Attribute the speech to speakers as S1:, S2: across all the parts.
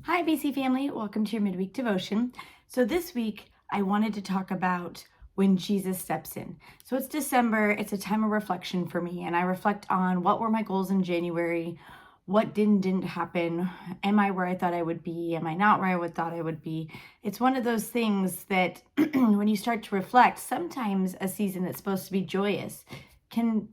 S1: Hi, BC family. Welcome to your midweek devotion. So, this week I wanted to talk about when Jesus steps in. So, it's December, it's a time of reflection for me, and I reflect on what were my goals in January, what didn't happen, am I where I thought I would be, am I not where I thought I would be. It's one of those things that when you start to reflect, sometimes a season that's supposed to be joyous can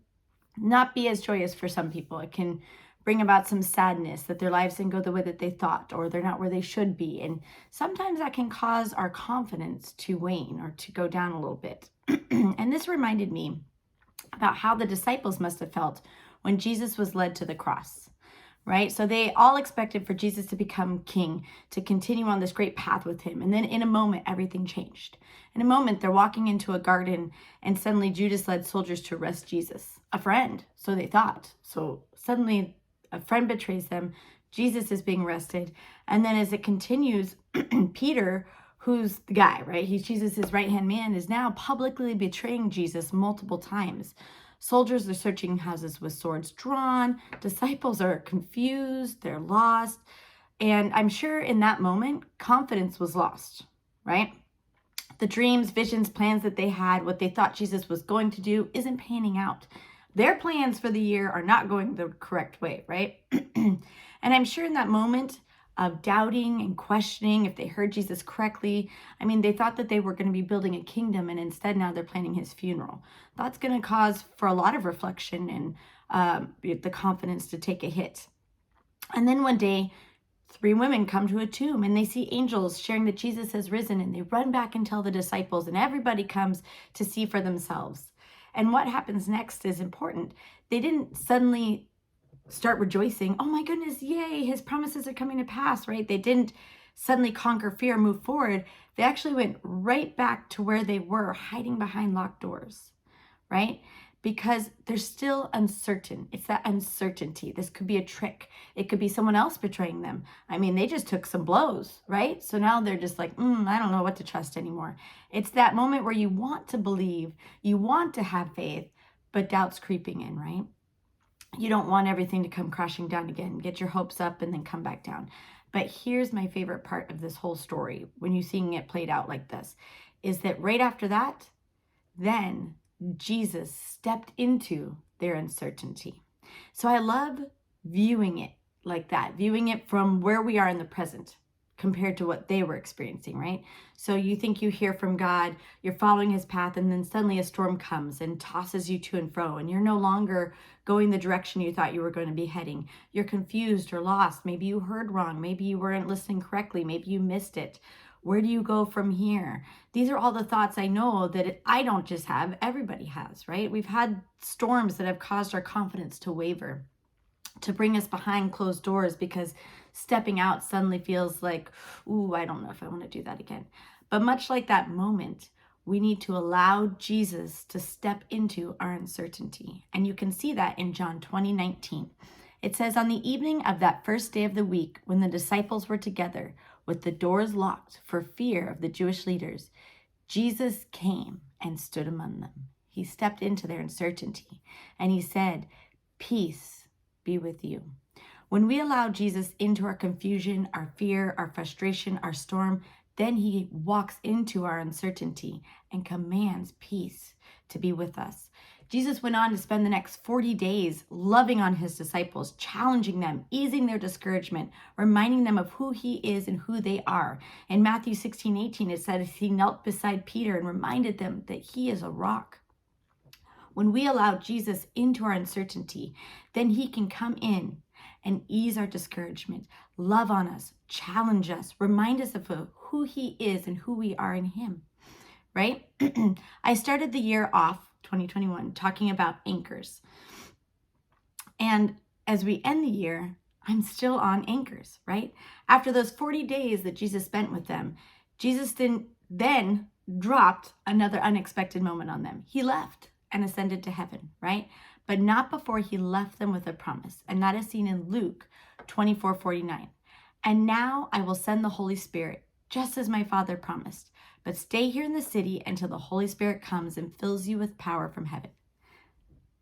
S1: not be as joyous for some people. It can bring about some sadness that their lives didn't go the way that they thought, or they're not where they should be. And sometimes that can cause our confidence to wane or to go down a little bit. And this reminded me about how the disciples must have felt when Jesus was led to the cross, right? So they all expected for Jesus to become king, to continue on this great path with him. And then in a moment, everything changed. In a moment, they're walking into a garden, and suddenly Judas led soldiers to arrest Jesus, a friend, so they thought. So suddenly a friend betrays them. Jesus is being arrested. And then as it continues, Peter, who's the guy, right? He's Jesus' right-hand man, is now publicly betraying Jesus multiple times. Soldiers are searching houses with swords drawn. Disciples are confused. They're lost. And I'm sure in that moment, confidence was lost, right? The dreams, visions, plans that they had, what they thought Jesus was going to do, isn't panning out. Their plans for the year are not going the correct way, right? And I'm sure in that moment of doubting and questioning if they heard Jesus correctly, they thought that they were going to be building a kingdom, and instead now they're planning his funeral. That's going to cause for a lot of reflection and the confidence to take a hit. And then one day, 3 women come to a tomb and they see angels sharing that Jesus has risen, and they run back and tell the disciples, and everybody comes to see for themselves. And what happens next is important. They didn't suddenly start rejoicing, oh my goodness, yay, his promises are coming to pass, right? They didn't suddenly conquer fear, move forward. They actually went right back to where they were, hiding behind locked doors, right? Because they're still uncertain. It's that uncertainty. This could be a trick. It could be someone else betraying them. They just took some blows, right? So now they're just like, I don't know what to trust anymore. It's that moment where you want to believe, you want to have faith, but doubt's creeping in, right? You don't want everything to come crashing down again. Get your hopes up and then come back down. But here's my favorite part of this whole story, when you're seeing it played out like this, is that right after that, then Jesus stepped into their uncertainty. So I love viewing it like that, viewing it from where we are in the present compared to what they were experiencing, right? So you think you hear from God, you're following his path, and then suddenly a storm comes and tosses you to and fro, and you're no longer going the direction you thought you were going to be heading. You're confused or lost. Maybe you heard wrong. Maybe you weren't listening correctly. Maybe you missed it. Where do you go from here? These are all the thoughts I know that I don't just have, everybody has, right? We've had storms that have caused our confidence to waver, to bring us behind closed doors, because stepping out suddenly feels like, ooh, I don't know if I want to do that again. But much like that moment, we need to allow Jesus to step into our uncertainty. And you can see that in John 20:19. It says, on the evening of that first day of the week, when the disciples were together with the doors locked for fear of the Jewish leaders, Jesus came and stood among them. He stepped into their uncertainty and he said, peace be with you. When we allow Jesus into our confusion, our fear, our frustration, our storm, then he walks into our uncertainty and commands peace to be with us. Jesus went on to spend the next 40 days loving on his disciples, challenging them, easing their discouragement, reminding them of who he is and who they are. In Matthew 16:18, it says he knelt beside Peter and reminded them that he is a rock. When we allow Jesus into our uncertainty, then he can come in and ease our discouragement, love on us, challenge us, remind us of who he is and who we are in him, right? I started the year off, 2021, talking about anchors. And as we end the year, I'm still on anchors, right? After those 40 days that Jesus spent with them, Jesus then dropped another unexpected moment on them. He left and ascended to heaven, right? But not before he left them with a promise. And that is seen in Luke 24:49. And now I will send the Holy Spirit, just as my Father promised. But stay here in the city until the Holy Spirit comes and fills you with power from heaven.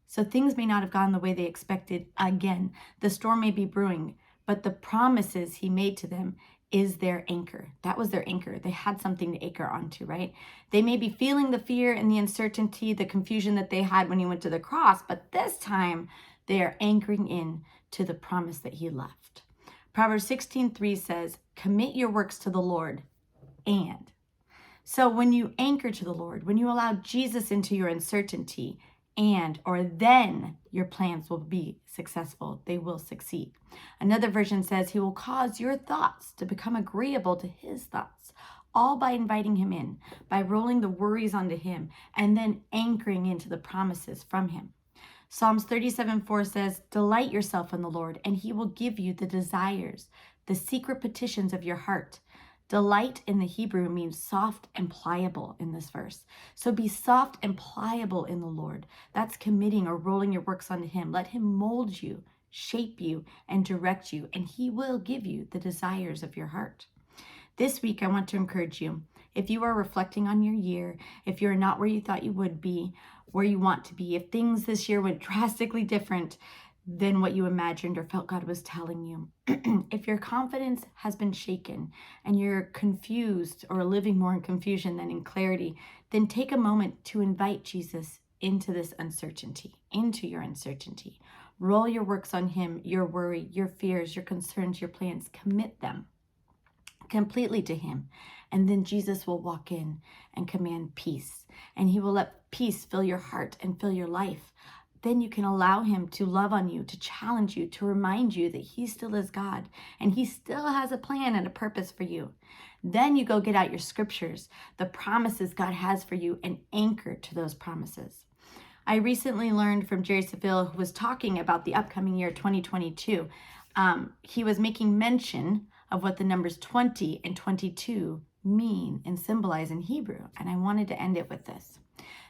S1: So things may not have gone the way they expected again. The storm may be brewing, but the promises he made to them is their anchor. That was their anchor. They had something to anchor onto, right? They may be feeling the fear and the uncertainty, the confusion that they had when he went to the cross, but this time they are anchoring in to the promise that he left. Proverbs 16:3 says, commit your works to the Lord. And so when you anchor to the Lord, when you allow Jesus into your uncertainty, then your plans will be successful. They will succeed. Another version says he will cause your thoughts to become agreeable to his thoughts, all by inviting him in, by rolling the worries onto him, and then anchoring into the promises from him. Psalms 37:4 says, delight yourself in the Lord, and he will give you the desires, the secret petitions of your heart. Delight in the Hebrew means soft and pliable in this verse. So be soft and pliable in the Lord. That's committing or rolling your works onto him. Let him mold you, shape you, and direct you, and he will give you the desires of your heart. This week, I want to encourage you. If you are reflecting on your year, if you're not where you thought you would be, where you want to be, if things this year went drastically different than what you imagined or felt God was telling you, if your confidence has been shaken and you're confused or living more in confusion than in clarity, then take a moment to invite Jesus into this uncertainty, into your uncertainty. Roll your works on him, your worry, your fears, your concerns, your plans. Commit them completely to him. And then Jesus will walk in and command peace. And he will let peace fill your heart and fill your life. Then you can allow him to love on you, to challenge you, to remind you that he still is God and he still has a plan and a purpose for you. Then you go get out your scriptures, the promises God has for you, and anchor to those promises. I recently learned from Jerry Saville, who was talking about the upcoming year 2022. He was making mention of what the numbers 20 and 22 mean and symbolize in Hebrew. And I wanted to end it with this.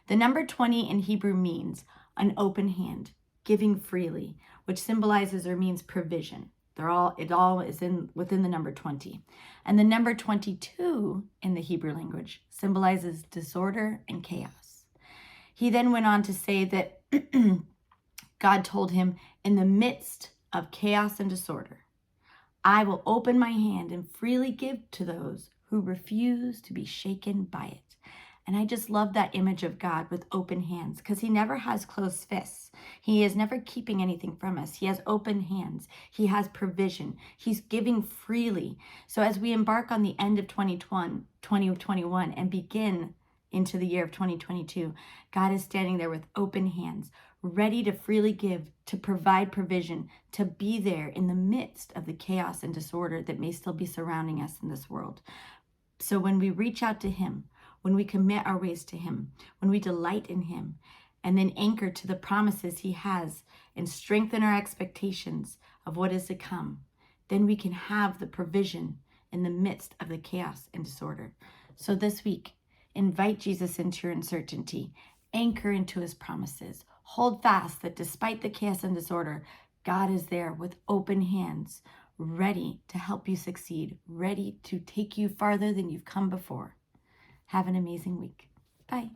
S1: The number 20 in Hebrew means an open hand, giving freely, which symbolizes or means provision. It all is within the number 20. And the number 22 in the Hebrew language symbolizes disorder and chaos. He then went on to say that God told him, in the midst of chaos and disorder, I will open my hand and freely give to those who refuse to be shaken by it. And I just love that image of God with open hands, because he never has closed fists. He is never keeping anything from us. He has open hands. He has provision. He's giving freely. So as we embark on the end of 2021 and begin into the year of 2022, God is standing there with open hands, ready to freely give, to provide provision, to be there in the midst of the chaos and disorder that may still be surrounding us in this world. So when we reach out to him, when we commit our ways to him, when we delight in him, and then anchor to the promises he has and strengthen our expectations of what is to come, then we can have the provision in the midst of the chaos and disorder. So this week, invite Jesus into your uncertainty, anchor into his promises, hold fast that despite the chaos and disorder, God is there with open hands, ready to help you succeed, ready to take you farther than you've come before. Have an amazing week. Bye.